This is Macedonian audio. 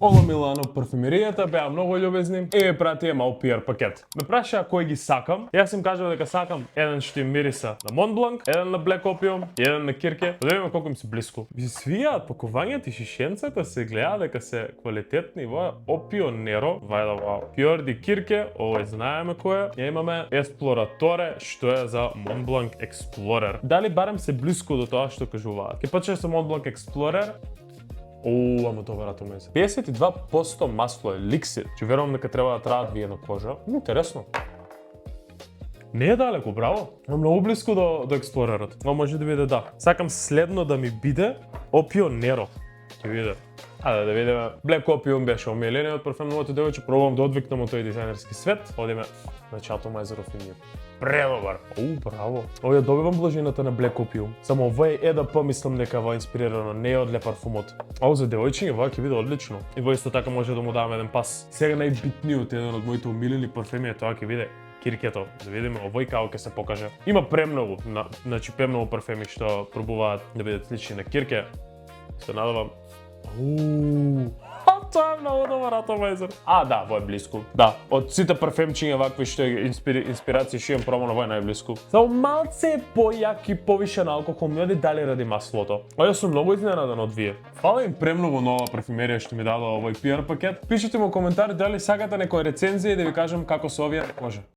Оло Милано, парфумеријата беа многу љубезни и ми пратија мал PR пакет. Ме прашаа кој ги сакам. Јас им кажав дека сакам еден што им мириса на Mont Blanc, еден на Black Opium и еден на Кирке. Да видиме колку им се блиску. Ми се свијаат пакувањата и шишенцата, се гледа дека се квалитетни. Ова Opio Nero, вајда вау. Fior di Kirke, овој знаеме кој е. Ја имаме Esploratore, што е за Mont Blanc Explorer. Дали барем се блиску до тоа што кажуваат? Ке почнеме со Mont Blanc Explorer. Ама добар атомез. 52% масло е ликсид. Че верувам дека треба да траат вие на кожа. Интересно. Не е далеко, браво. Многу блиску до експлорерот. Но може да биде да. Сакам следно да ми биде Opio Nero. Ќе биде. Ајде да видиме. Black Opium беше омилениот парфем на моето девојче. Пробувам да одвикнам од тој дизајнерски свет. Одиме на Atomizer и ние. Предобар. Браво. Овој добивам блажината на Black Opium. Само овој е да помислам дека во инспирирано не е од ле парфумот. Ово за девојчиња ова ќе биде одлично. И во исто така може да му давам еден пас. Сега најбитниот еден од моите омилени парфеми е тоа ќе биде Киркето. Да видиме овој како ќе се покаже. Има премногу, значи премногу парфеми што пробуваат да бидат слични на Кирке. Се надевам. Тоа е многу добар атомайзер. Да, во е блиску. Да, од сите парфемчиња вакви што инспирација што имам пробано, во е најблиску. Само малце појак и повише на алкохол, не дали ради маслото. Јас сум многу изненадан од вие. Фала им премногу нова парфумерија што ми дадоа овој PR пакет. Пишете му коментар дали сакате некоја рецензија и да ви кажам како се овие. Може.